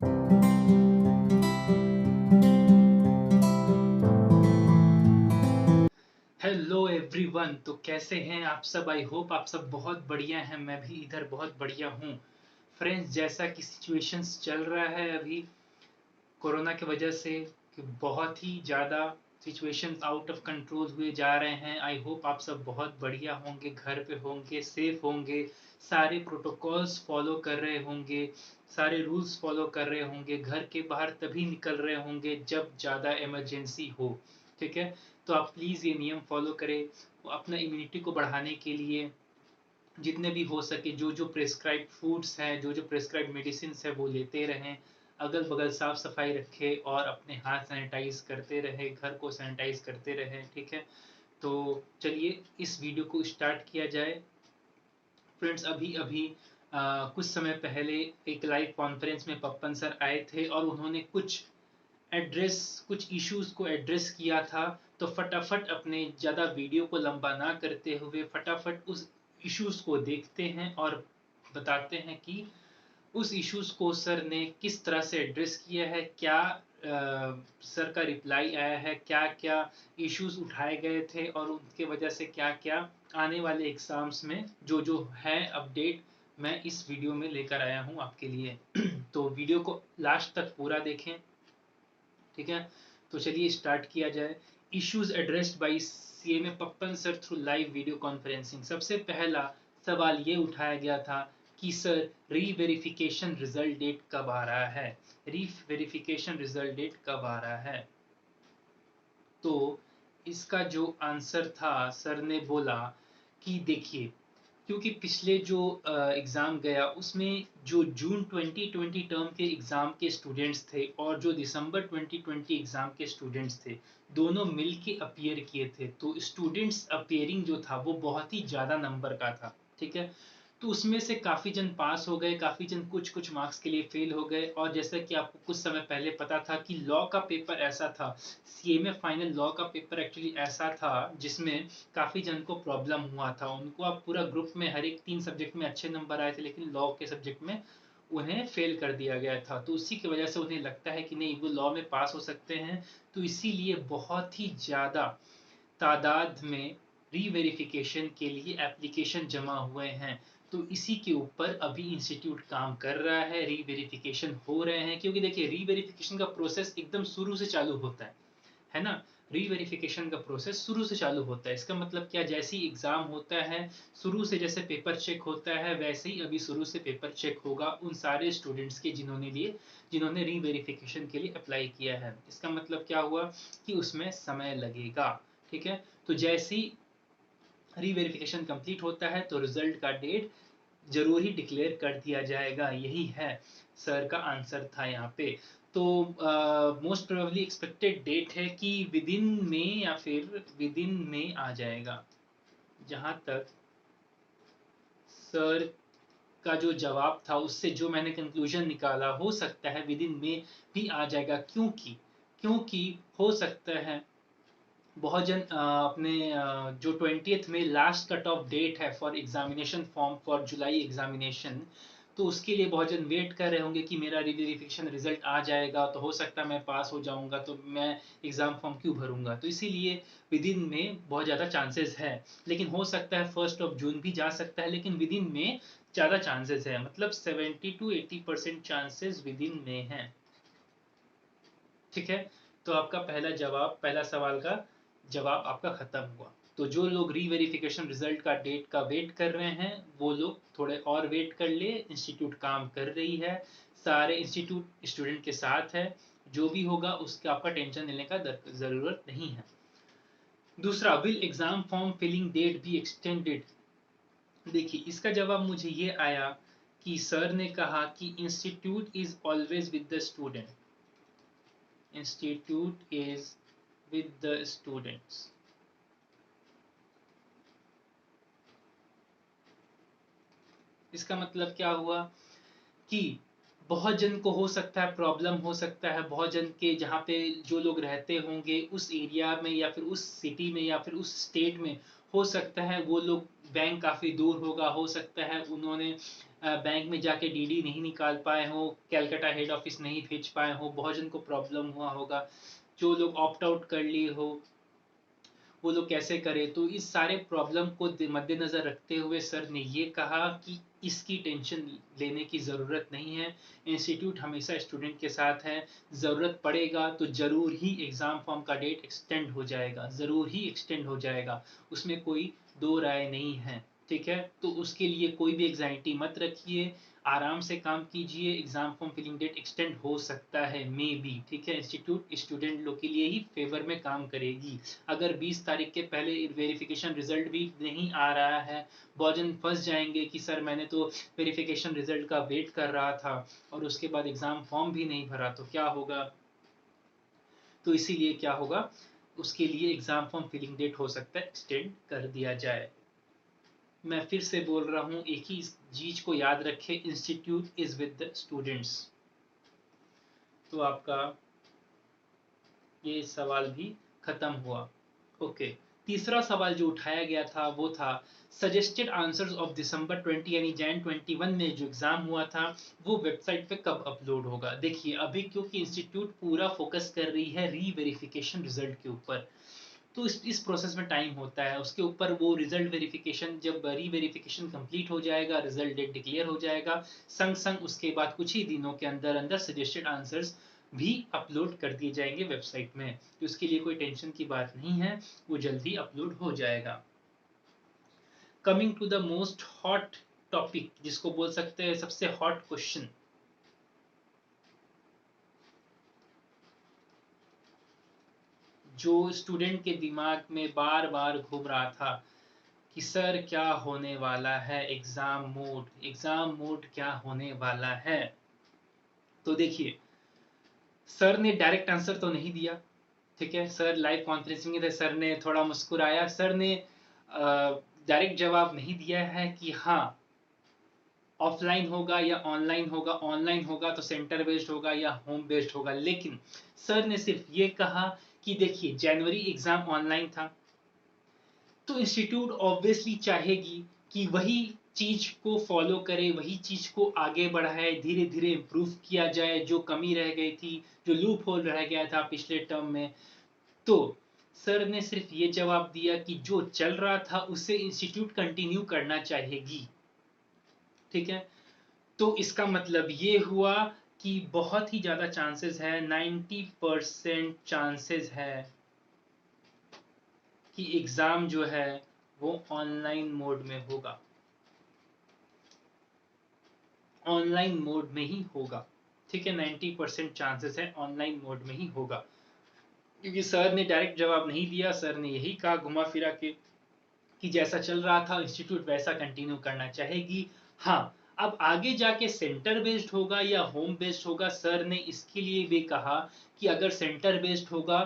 Hello everyone. तो कैसे हैं आप सब? आई होप आप सब बहुत बढ़िया हैं। मैं भी इधर बहुत बढ़िया हूँ। फ्रेंड्स, जैसा कि सिचुएशंस चल रहा है अभी कोरोना की वजह से कि बहुत ही ज़्यादा सिचुएशंस आउट ऑफ कंट्रोल हुए जा रहे हैं। आई होप आप सब बहुत बढ़िया होंगे, घर पे होंगे, सेफ होंगे, सारे प्रोटोकॉल्स फॉलो कर रहे होंगे, सारे रूल्स फॉलो कर रहे होंगे, घर के बाहर तभी निकल रहे होंगे जब ज़्यादा इमरजेंसी हो। ठीक है, तो आप प्लीज़ ये नियम फॉलो करें। अपना इम्यूनिटी को बढ़ाने के लिए जितने भी हो सके जो जो प्रेस्क्राइब फूड्स हैं, जो जो प्रेस्क्राइब मेडिसिन है वो लेते रहें। अगल बगल साफ सफाई रखें और अपने हाथ सैनिटाइज करते रहे, घर को सैनिटाइज करते रहें। ठीक है, तो चलिए इस वीडियो को स्टार्ट किया जाए। फ्रेंड्स, अभी अभी कुछ समय पहले एक लाइव कॉन्फ्रेंस में पप्पन सर आए थे और उन्होंने कुछ इश्यूज को एड्रेस किया था। तो फटाफट अपने ज़्यादा वीडियो को लंबा ना करते हुए फटाफट उस इश्यूज को देखते हैं और बताते हैं कि उस इश्यूज को सर ने किस तरह से एड्रेस किया है, क्या सर का रिप्लाई आया है, क्या क्या इश्यूज उठाए गए थे और उनके वजह से क्या क्या आने वाले एग्जाम्स में जो जो है अपडेट मैं इस वीडियो में लेकर आया हूँ आपके लिए। तो वीडियो को लास्ट तक पूरा देखें। ठीक है, तो चलिए स्टार्ट किया जाए। Issues addressed by CMA Pappan sir through live video conferencing. सबसे पहला सवाल ये उठाया गया था कि सर री वेरिफिकेशन रिजल्ट डेट कब आ रहा है, री वेरिफिकेशन रिजल्ट डेट कब आ रहा है। तो इसका जो आंसर था, सर ने बोला कि देखिए, क्योंकि पिछले जो एग्ज़ाम गया उसमें जो जून 2020 टर्म के एग्ज़ाम के स्टूडेंट्स थे और जो दिसंबर 2020 एग्ज़ाम के स्टूडेंट्स थे, दोनों मिल के अपीयर किए थे। तो स्टूडेंट्स अपीयरिंग जो था वो बहुत ही ज़्यादा नंबर का था। ठीक है, तो उसमें से काफ़ी जन पास हो गए, काफ़ी जन कुछ कुछ मार्क्स के लिए फेल हो गए। और जैसा कि आपको कुछ समय पहले पता था कि लॉ का पेपर ऐसा था, सीएमए फाइनल लॉ का पेपर एक्चुअली ऐसा था जिसमें काफ़ी जन को प्रॉब्लम हुआ था। उनको अब पूरा ग्रुप में हर एक 3 सब्जेक्ट में अच्छे नंबर आए थे, लेकिन लॉ के सब्जेक्ट में उन्हें फेल कर दिया गया था। तो उसी की वजह से उन्हें लगता है कि नहीं, वो लॉ में पास हो सकते हैं। तो इसीलिए बहुत ही ज़्यादा तादाद में री-वेरिफिकेशन के लिए एप्लीकेशन जमा हुए हैं। तो इसी के ऊपर अभी इंस्टीट्यूट काम कर रहा है, री-वेरिफिकेशन हो रहे हैं। क्योंकि देखिए, री-वेरिफिकेशन का प्रोसेस एकदम शुरू से चालू होता है ना। री-वेरिफिकेशन का प्रोसेस शुरू से चालू होता है। इसका मतलब क्या, जैसे ही एग्जाम होता है शुरू से जैसे पेपर चेक होता है वैसे ही अभी शुरू से पेपर चेक होगा उन सारे स्टूडेंट्स के जिन्होंने री-वेरिफिकेशन के लिए अप्लाई किया है। इसका मतलब क्या हुआ कि उसमें समय लगेगा। ठीक है, तो जैसे ही री-वेरिफिकेशन कंप्लीट होता है तो रिजल्ट का डेट जरूर ही डिक्लेयर कर दिया जाएगा। यही है सर का आंसर था यहाँ पे। तो मोस्ट प्रोबेबली एक्सपेक्टेड डेट है कि विद इन में या फिर विद इन में आ जाएगा। जहां तक सर का जो जवाब था उससे जो मैंने कंक्लूजन निकाला, हो सकता है विद इन में भी आ जाएगा। क्योंकि हो सकता है बहुत जन अपने जो 20th में लास्ट कट ऑफ डेट है for examination form for July examination, तो उसके लिए बहुत जन वेट कर रहे होंगे कि मेरा रिवेरिफिकेशन रिजल्ट आ जाएगा तो हो सकता है मैं पास हो जाऊंगा, तो मैं एग्जाम फॉर्म क्यों भरूंगा। तो इसीलिए विद इन में बहुत ज़्यादा चांसेस है। लेकिन हो सकता है 1 भी जा सकता है, लेकिन विद इन में ज़्यादा चांसेस है। मतलब 70 to 80% चांसेस विद इन में है। ठीक है, तो आपका पहला सवाल का जवाब आपका खत्म हुआ। तो जो लोग री-वेरिफिकेशन रिजल्ट का डेट का वेट कर रहे हैं वो लोग थोड़े और वेट कर ले। इंस्टीट्यूट काम कर रही है, सारे इंस्टीट्यूट स्टूडेंट के साथ है। जो भी होगा उसका आपका टेंशन लेने का जरूरत नहीं है। दूसरा, will exam form filling date be extended. देखिए, इसका जवाब मुझे ये आया कि सर ने कहा कि institute is always with the student, institute is with the students। इसका मतलब क्या हुआ कि बहुत जन को हो सकता है प्रॉब्लम, हो सकता है बहुत जन के जहाँ पे जो लोग रहते होंगे उस एरिया में या फिर उस सिटी में या फिर उस स्टेट में हो सकता है वो लोग, बैंक काफ़ी दूर होगा, हो सकता है उन्होंने बैंक में जाके डीडी नहीं निकाल पाए हो, कैलकाटा हेड ऑफिस नहीं भेज पाए हो, बहुत जन को प्रॉब्लम हुआ होगा, जो लोग ऑप्ट आउट कर लिए हो वो लोग कैसे करें। तो इस सारे प्रॉब्लम को मद्देनजर रखते हुए सर ने ये कहा कि इसकी टेंशन लेने की ज़रूरत नहीं है, इंस्टीट्यूट हमेशा स्टूडेंट के साथ है, ज़रूरत पड़ेगा तो ज़रूर ही एग्ज़ाम फॉर्म का डेट एक्सटेंड हो जाएगा, ज़रूर ही एक्सटेंड हो जाएगा, उसमें कोई दो राय नहीं है। ठीक है, तो उसके लिए कोई भी एग्जाइटी मत रखिए, आराम से काम कीजिए, exam form filling date extend हो सकता है, मे बी। ठीक है, इंस्टीट्यूट स्टूडेंट लोग के लिए ही फेवर में काम करेगी। अगर 20 तारीख के पहले वेरिफिकेशन रिजल्ट भी नहीं आ रहा है, बहुत जन फंस जाएंगे कि सर मैंने तो वेरिफिकेशन रिजल्ट का वेट कर रहा था और उसके बाद एग्जाम फॉर्म भी नहीं भरा, तो क्या होगा। तो इसीलिए क्या होगा, उसके लिए एग्जाम फॉर्म फिलिंग डेट हो सकता है एक्सटेंड कर दिया जाए। मैं फिर से बोल रहा हूँ, एक ही चीज को याद रखें, institute is with the students. तो आपका ये सवाल भी खत्म हुआ। ओके, तीसरा सवाल जो उठाया गया था वो था सजेस्टेड आंसर्स ऑफ दिसंबर 20 यानी जैन 21 में जो एग्जाम हुआ था वो वेबसाइट पे कब अपलोड होगा। देखिए, अभी क्योंकि इंस्टीट्यूट पूरा फोकस कर रही है री वेरिफिकेशन रिजल्ट के ऊपर, तो इस प्रोसेस में टाइम होता है, उसके ऊपर वो रिजल्ट वेरिफिकेशन, जब री वेरिफिकेशन कंप्लीट हो जाएगा, रिजल्ट डेट डिक्लेयर हो जाएगा, संग संग उसके बाद कुछ ही दिनों के अंदर अंदर सजेस्टेड आंसर्स भी अपलोड कर दिए जाएंगे वेबसाइट में। तो उसके लिए कोई टेंशन की बात नहीं है, वो जल्दी अपलोड हो जाएगा। Coming to the most hot topic, जिसको बोल सकते हैं सबसे हॉट क्वेश्चन, जो स्टूडेंट के दिमाग में बार बार घूम रहा था कि सर क्या होने वाला है, एग्जाम मोड क्या होने वाला है। तो देखिए, सर ने डायरेक्ट आंसर तो नहीं दिया। ठीक है, सर लाइव कॉन्फ्रेंसिंग में थे, सर ने थोड़ा मुस्कुराया, सर ने डायरेक्ट जवाब नहीं दिया है कि हाँ ऑफलाइन होगा या ऑनलाइन होगा, ऑनलाइन होगा तो सेंटर बेस्ड होगा या होम बेस्ड होगा। लेकिन सर ने सिर्फ ये कहा कि देखिए, जनवरी एग्जाम ऑनलाइन था, तो इंस्टीट्यूट ऑब्वियसली चाहेगी कि वही चीज को फॉलो करे, वही चीज को आगे बढ़ाए, धीरे धीरे इम्प्रूव किया जाए, जो कमी रह गई थी, जो लूप होल रह गया था पिछले टर्म में। तो सर ने सिर्फ ये जवाब दिया कि जो चल रहा था उसे इंस्टीट्यूट कंटिन्यू करना चाहेगी। ठीक है, तो इसका मतलब ये हुआ कि बहुत ही ज्यादा चांसेस है, 90% चांसेस है कि एग्जाम जो है वो ऑनलाइन मोड में होगा, ऑनलाइन मोड में ही होगा। ठीक है, 90% चांसेस है ऑनलाइन मोड में ही होगा, क्योंकि सर ने डायरेक्ट जवाब नहीं दिया, सर ने यही कहा घुमा फिरा के कि जैसा चल रहा था इंस्टीट्यूट वैसा कंटिन्यू करना चाहेगी। हाँ, अब आगे जाके सेंटर बेस्ड होगा या होम बेस्ड होगा, सर ने इसके लिए भी कहा कि अगर सेंटर बेस्ड होगा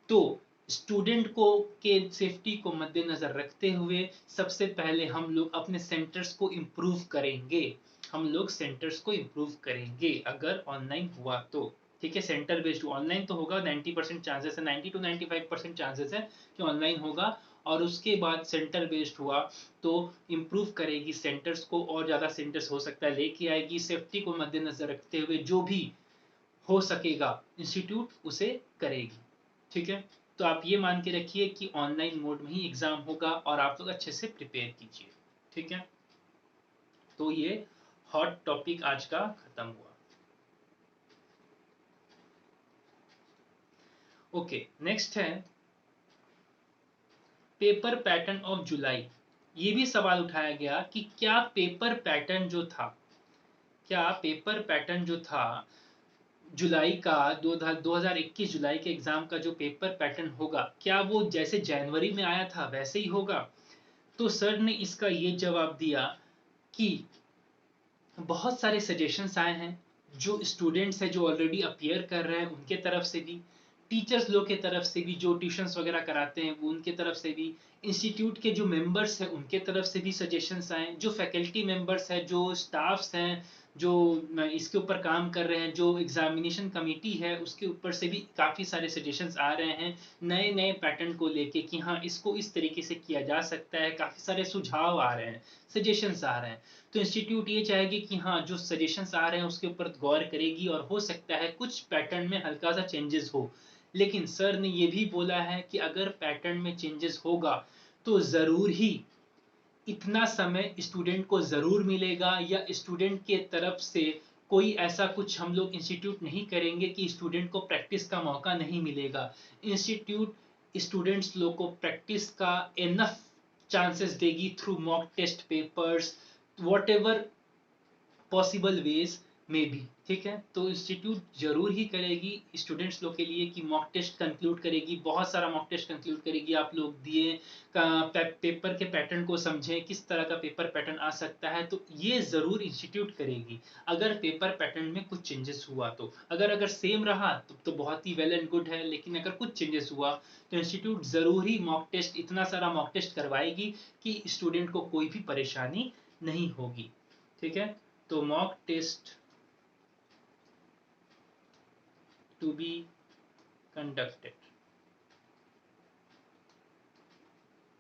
तो स्टूडेंट को के सेफ्टी को मद्देनजर रखते हुए सबसे पहले हम लोग अपने सेंटर्स को इम्प्रूव करेंगे, हम लोग सेंटर्स को इम्प्रूव करेंगे अगर ऑनलाइन हुआ तो। ठीक है, सेंटर बेस्ड ऑनलाइन तो होगा, 90% चांसेस है, 90 to 95% चांसेस है कि ऑनलाइन होगा। और उसके बाद सेंटर बेस्ड हुआ तो इम्प्रूव करेगी सेंटर्स को, और ज़्यादा सेंटर्स हो सकता है लेके आएगी, सेफ्टी को मद्देनजर रखते हुए जो भी हो सकेगा इंस्टीट्यूट उसे करेगी। ठीक है, तो आप ये मान के रखिए कि ऑनलाइन मोड में ही एग्जाम होगा और आप लोग अच्छे से प्रिपेयर कीजिए। ठीक है, तो ये हॉट टॉपिक आज का खत्म हुआ। ओके, नेक्स्ट है पेपर पैटर्न ऑफ जुलाई। ये भी सवाल उठाया गया कि क्या पेपर पैटर्न जो था, क्या पेपर पैटर्न जो था जुलाई का 2021 जुलाई के एग्जाम का जो पेपर पैटर्न होगा, क्या वो जैसे जनवरी में आया था वैसे ही होगा। तो सर ने इसका ये जवाब दिया कि बहुत सारे सजेशंस आए हैं, जो स्टूडेंट्स हैं जो ऑलरेडी अपीयर कर रहे हैं उनके तरफ से भी, टीचर्स लोग के तरफ से भी, जो ट्यूशंस वगैरह कराते हैं वो उनके तरफ से भी, इंस्टीट्यूट के जो मेंबर्स हैं उनके तरफ से भी सजेशंस आए, जो फैकल्टी मेंबर्स हैं, जो स्टाफ्स हैं, जो इसके ऊपर काम कर रहे हैं, जो एग्जामिनेशन कमेटी है उसके ऊपर से भी काफ़ी सारे सजेशंस आ रहे हैं नए नए पैटर्न को लेके कि हाँ इसको इस तरीके से किया जा सकता है। काफ़ी सारे सुझाव आ रहे हैं, सजेशंस आ रहे हैं। तो इंस्टीट्यूट ये चाहेगी कि हाँ जो सजेशंस आ रहे हैं उसके ऊपर गौर करेगी और हो सकता है कुछ पैटर्न में हल्का सा चेंजेस हो। लेकिन सर ने ये भी बोला है कि अगर पैटर्न में चेंजेस होगा तो ज़रूर ही इतना समय स्टूडेंट को ज़रूर मिलेगा, या स्टूडेंट के तरफ से कोई ऐसा कुछ हम लोग इंस्टीट्यूट नहीं करेंगे कि स्टूडेंट को प्रैक्टिस का मौका नहीं मिलेगा। इंस्टीट्यूट स्टूडेंट्स लोग को प्रैक्टिस का इनफ चांसेस देगी through mock test papers, whatever possible ways में भी। ठीक है, तो इंस्टीट्यूट जरूर ही करेगी स्टूडेंट्स लोग के लिए कि मॉक टेस्ट कंक्लूड करेगी, बहुत सारा मॉक टेस्ट कंक्लूड करेगी। आप लोग दिए पेपर के पैटर्न को समझें, किस तरह का पेपर पैटर्न आ सकता है, तो ये जरूर इंस्टीट्यूट करेगी। अगर पेपर पैटर्न में कुछ चेंजेस हुआ तो अगर सेम रहा तो बहुत ही वेल एंड गुड है, लेकिन अगर कुछ चेंजेस हुआ तो इंस्टीट्यूट जरूर ही मॉक टेस्ट, इतना सारा मॉक टेस्ट करवाएगी कि स्टूडेंट को कोई भी परेशानी नहीं होगी। ठीक है, तो mock test to be conducted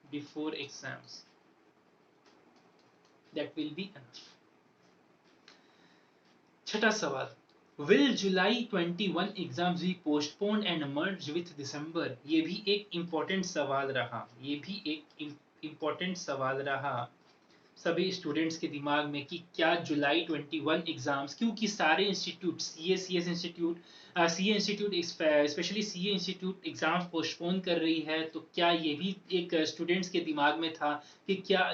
before exams, that will be enough. छठा सवाल, will July 21 exams be postponed and merge with December? ये भी एक important सवाल रहा, ये भी एक important सवाल रहा सभी स्टूडेंट्स के दिमाग में कि क्या जुलाई 21 एग्जाम्स, क्योंकि सारे institute CA institute specially CA institute exams postpone कर रही है, तो क्या ये भी एक स्टूडेंट्स के दिमाग में था कि क्या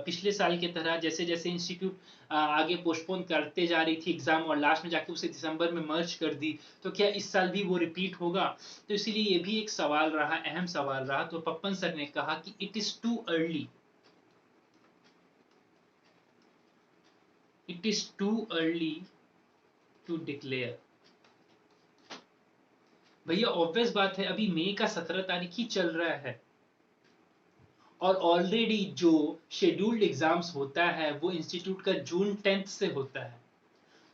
पिछले साल की तरह जैसे जैसे इंस्टीट्यूट आगे पोस्टपोन करते जा रही थी एग्जाम और लास्ट में जाके उसे दिसंबर में मर्ज कर दी, तो क्या इस साल भी वो रिपीट होगा? तो इसीलिए ये भी एक सवाल रहा, अहम सवाल रहा। तो पप्पन सर ने कहा कि it is too early, it is too early to declare। भैया ऑब्वियस बात है, अभी मई का 17 तारीख ही चल रहा है और ऑलरेडी जो शेड्यूल्ड एग्जाम्स होता है वो इंस्टीट्यूट का जून 10 से होता है।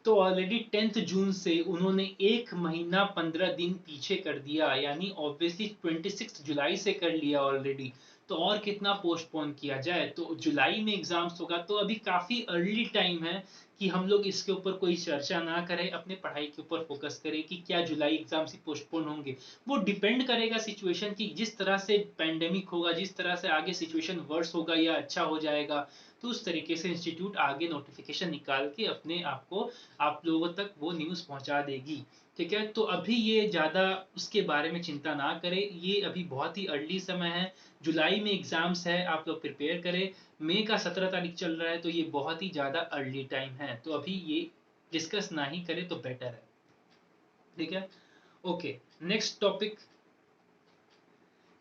तो ऑलरेडी 10 जून से उन्होंने 1 महीना 15 दिन पीछे कर दिया, यानी ऑब्वियसली 26 जुलाई से कर लिया ऑलरेडी। तो और कितना पोस्टपोन किया जाए? तो जुलाई में एग्जाम्स होगा, तो अभी काफी अर्ली टाइम है कि हम लोग इसके ऊपर कोई चर्चा ना करें, अपने पढ़ाई के ऊपर फोकस करें कि क्या जुलाई एग्जाम्स ही पोस्टपोन होंगे। वो डिपेंड करेगा सिचुएशन की, जिस तरह से पेंडेमिक होगा, जिस तरह से आगे सिचुएशन वर्स होगा या अच्छा हो जाएगा, तो उस तरीके से इंस्टीट्यूट आगे नोटिफिकेशन निकाल के अपने आप को आप लोगों तक वो न्यूज़ पहुंचा देगी। ठीक है, तो अभी ये ज़्यादा उसके बारे में चिंता ना करें, ये अभी बहुत ही अर्ली समय है। जुलाई में एग्जाम्स है, आप लोग प्रिपेयर करें। मई का 17 तारीख चल रहा है, तो ये बहुत ही ज़्यादा अर्ली टाइम है, तो अभी ये डिस्कस ना ही करें तो बेटर है। ठीक है, okay, next topic,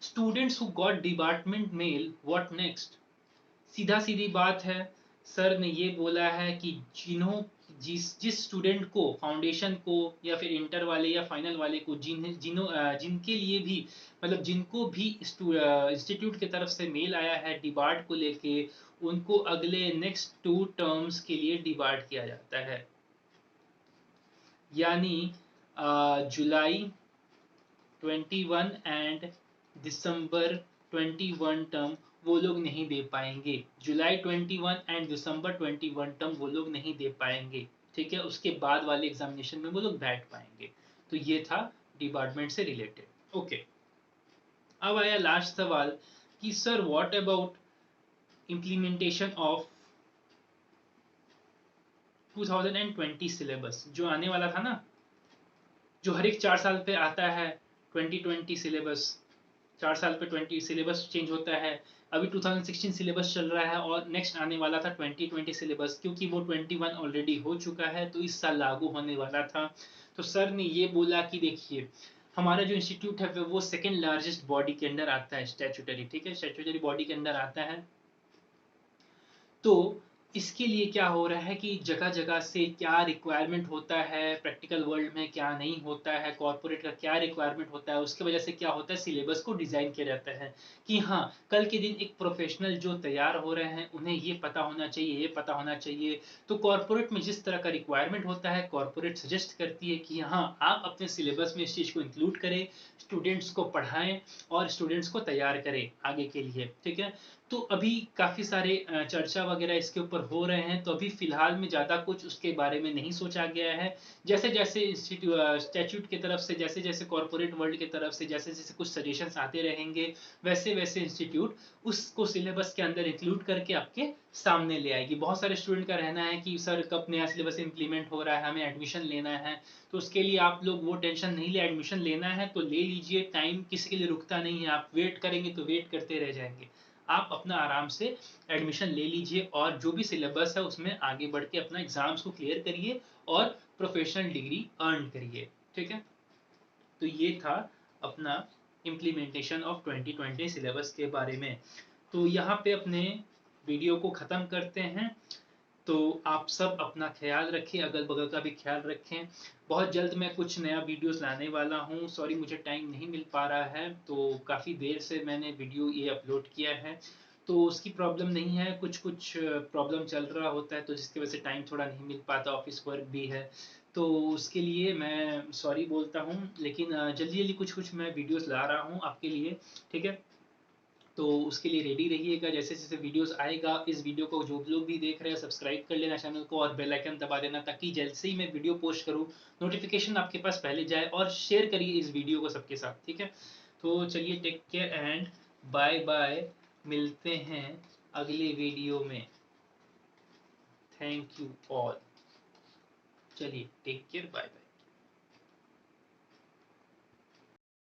students who got department mail what next. सीधा सीधी बात है, सर ने ये बोला है कि जिस स्टूडेंट को फाउंडेशन को या फिर इंटर वाले या फाइनल वाले को जिनके लिए भी मतलब जिनको भी इंस्टीट्यूट की तरफ से मेल आया है डिबार्ट को लेके, उनको अगले नेक्स्ट 2 टर्म्स के लिए डिबार्ट किया जाता है। यानी जुलाई 21 एंड दिसंबर 21 टर्म वो लोग नहीं दे पाएंगे। जुलाई 21 एंड दिसंबर 21 टर्म वो लोग नहीं दे पाएंगे। ठीक है, उसके बाद वाले एग्जामिनेशन में वो लोग बैठ पाएंगे। तो ये था डिपार्टमेंट से रिलेटेड। ओके, अब आया लास्ट सवाल कि sir what about implementation of 2020 syllabus, जो आने वाला था ना, जो हर एक 4 साल पे आता है 2020 सिलेबस। 4 साल पे 20 सिलेबस चेंज होता है। अभी 2016 सिलेबस चल रहा है और नेक्स्ट आने वाला था 2020 सिलेबस, क्योंकि वो 21 ऑलरेडी हो चुका है तो इस साल लागू होने वाला था। तो सर ने ये बोला कि देखिए, हमारा जो इंस्टीट्यूट है वो सेकेंड लार्जेस्ट बॉडी के अंदर आता है, स्टैट्यूटरी। ठीक है, स्टैट्यूटरी बॉडी के अंदर आता है। तो इसके लिए क्या हो रहा है कि जगह जगह से क्या रिक्वायरमेंट होता है, प्रैक्टिकल वर्ल्ड में क्या नहीं होता है, कॉर्पोरेट का क्या रिक्वायरमेंट होता है, उसकी वजह से क्या होता है, सिलेबस को डिजाइन किया जाता है कि हाँ कल के दिन एक प्रोफेशनल जो तैयार हो रहे हैं उन्हें ये पता होना चाहिए, ये पता होना चाहिए। तो कॉर्पोरेट में जिस तरह का रिक्वायरमेंट होता है, कॉर्पोरेट सजेस्ट करती है कि हाँ आप अपने सिलेबस में इस चीज को इंक्लूड करें, स्टूडेंट्स को पढ़ाएं और स्टूडेंट्स को तैयार करें आगे के लिए। ठीक है, तो अभी काफी सारे चर्चा वगैरह इसके ऊपर हो रहे हैं, तो अभी फिलहाल में ज्यादा कुछ उसके बारे में नहीं सोचा गया है। जैसे जैसे स्टैट्यूट की तरफ से, जैसे जैसे कॉर्पोरेट वर्ल्ड की तरफ से जैसे जैसे कुछ सजेशंस आते रहेंगे, वैसे वैसे इंस्टीट्यूट उसको सिलेबस के अंदर इंक्लूड करके आपके सामने ले आएगी। बहुत सारे स्टूडेंट का रहना है कि सर कब नया सिलेबस इंप्लीमेंट हो रहा है, हमें एडमिशन लेना है। तो उसके लिए आप लोग वो टेंशन नहीं ले, एडमिशन लेना है तो ले लीजिए, टाइम किसी के लिए रुकता नहीं है, आप वेट करेंगे तो वेट करते रह जाएंगे। आप अपना आराम से एडमिशन ले लीजिए और जो भी सिलेबस है उसमें आगे बढ़ के अपना एग्जाम्स को क्लियर करिए और प्रोफेशनल डिग्री अर्न करिए। ठीक है, तो ये था अपना इम्प्लीमेंटेशन ऑफ 2020 सिलेबस के बारे में। तो यहाँ पे अपने वीडियो को ख़त्म करते हैं। तो आप सब अपना ख्याल रखें, अगल बगल का भी ख्याल रखें। बहुत जल्द मैं कुछ नया वीडियोस लाने वाला हूँ। सॉरी मुझे टाइम नहीं मिल पा रहा है, तो काफ़ी देर से मैंने वीडियो ये अपलोड किया है। तो उसकी प्रॉब्लम नहीं है, कुछ कुछ प्रॉब्लम चल रहा होता है तो जिसकी वजह से टाइम थोड़ा नहीं मिल पाता, ऑफिस वर्क भी है। तो उसके लिए मैं सॉरी बोलता हूँ, लेकिन जल्दी जल्दी कुछ कुछ मैं वीडियोस ला रहा हूँ आपके लिए। ठीक है, तो उसके लिए रेडी रहिएगा। जैसे जैसे वीडियोस आएगा, इस वीडियो को जो लोग भी देख रहे हैं सब्सक्राइब कर लेना चैनल को और बेल आइकन दबा देना, ताकि जल्द से ही मैं वीडियो पोस्ट करूँ नोटिफिकेशन आपके पास पहले जाए। और शेयर करिए इस वीडियो को सबके साथ। ठीक है, तो चलिए take care and bye bye, मिलते हैं अगले वीडियो में। थैंक यू ऑल, चलिए टेक केयर, बाय बाय।